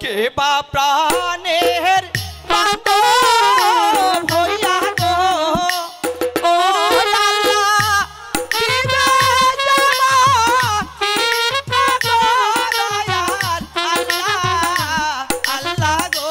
কে বা প্রাণের বান্ধব হইয়া গো ও আল্লাহ দিবে দয়াল আল্লাহ আল্লাহ গো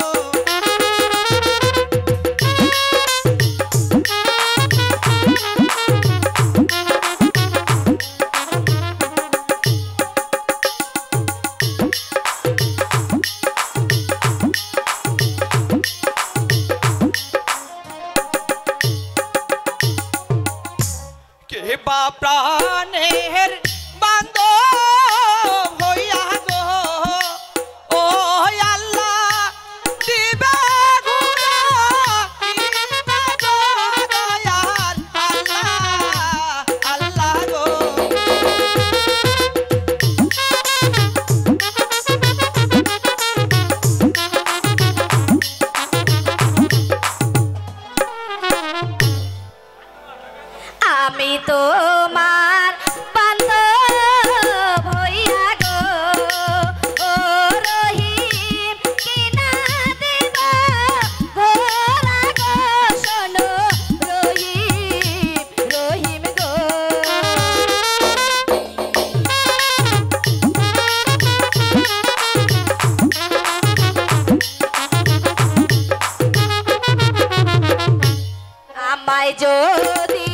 প্রাণের বান্ধব হইয়া গো ও আল্লাহ দিবে দয়াল আল্লাহ আল্লাহ গো আমি তোমার বান্ধব হইয়া গো ও রহিম কিনা দেব ভোলা গো শোনো রহিম রহিম গো আমায় যদি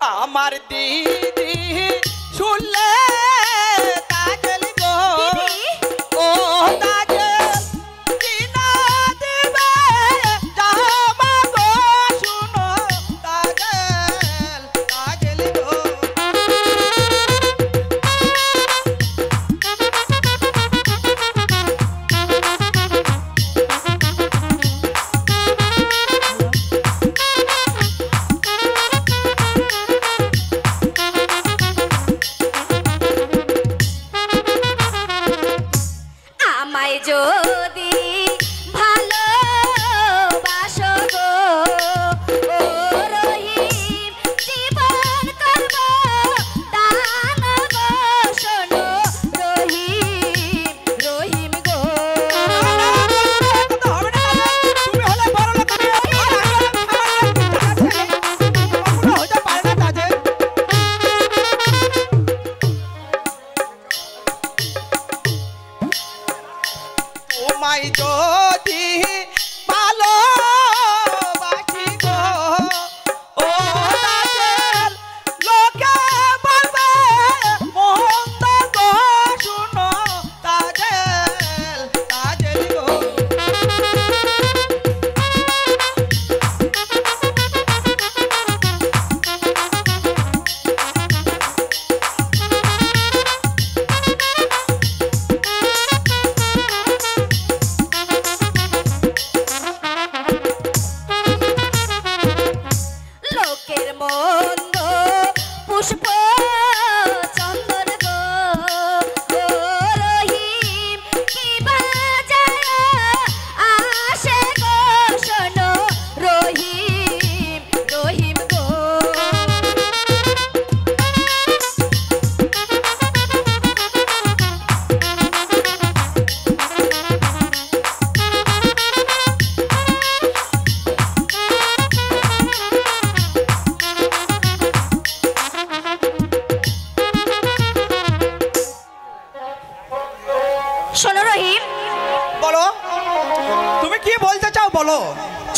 আমার দিদি শুনলে তাজেল গো ও তাজেল কিনা দিবে জামা গো শুনো তাজেল তাজেল গো যদি ভালোবাসো গো ও রহিম জীবন করব দান গো শোনো রহিম রহিম গো তুমি হলে বড় লোক হতে পারে না তাজেল তোমায় যদি ভালোবাসি গো ও তাজেল লোকে বলবে মন্দ গো শুনো তাজেল তাজেল গো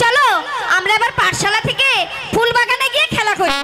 চলো আমরা এবার পাঠশালা থেকে ফুল বাগানে গিয়ে খেলা করি।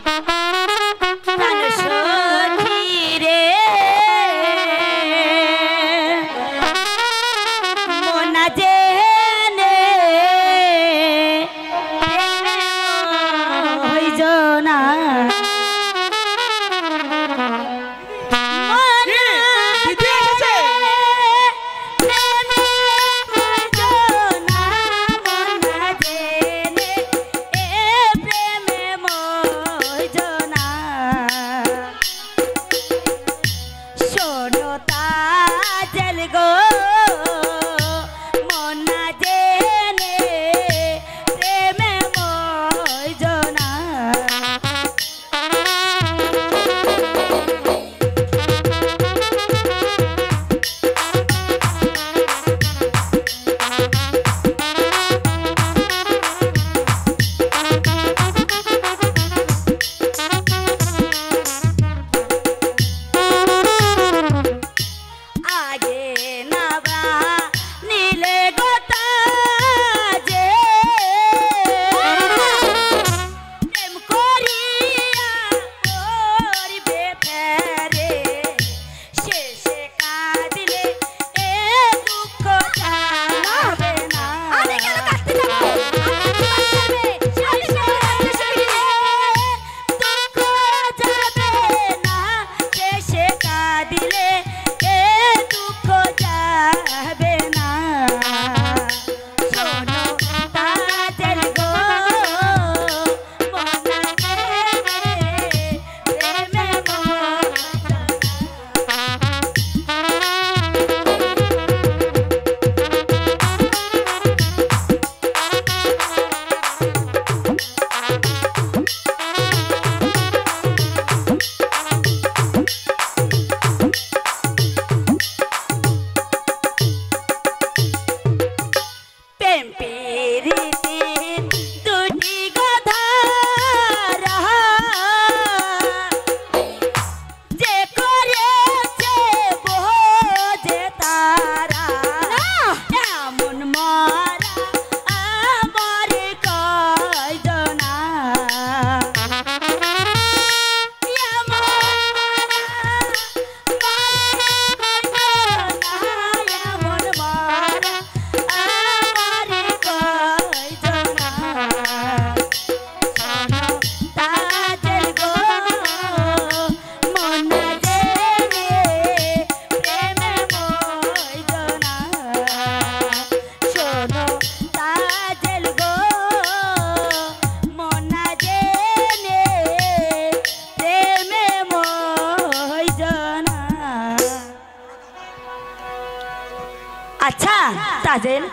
আচ্ছা তাজেল,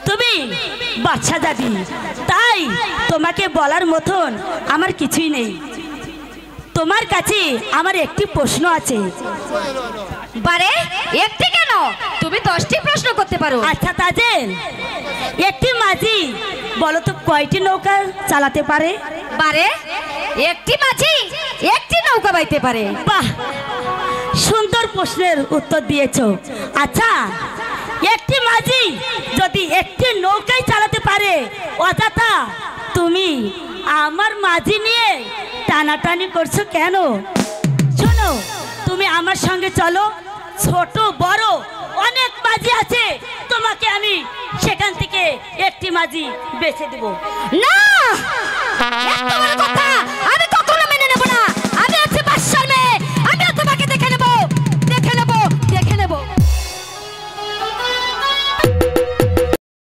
তুমি বাচ্চা দাদি, তাই তোমাকে বলার মতন আমার কিছুই নেই। তোমার কাছে আমার একটি প্রশ্ন আছে। বারে একটি কেন, তুমি 10টি প্রশ্ন করতে পারো। আচ্ছা তাজেল, একটি মাঝি বলো তো কয়টি নৌকা চালাতে পারে? বারে একটি মাঝি একটি নৌকা বাইতে পারে। বাহ, সুন্দর প্রশ্নের উত্তর দিয়েছো। আচ্ছা, একটি মাঝি যদি একটি নৌকায় চালাতে পারে, অযথা তুমি আমার মাঝি নিয়ে টানাটানি করছো কেন? শোনো, তুমি আমার সঙ্গে চলো, ছোট বড় অনেক মাঝি আছে, তোমাকে আমি সেখান থেকে একটি মাঝি বেছে দেব। না, এত বড় কথা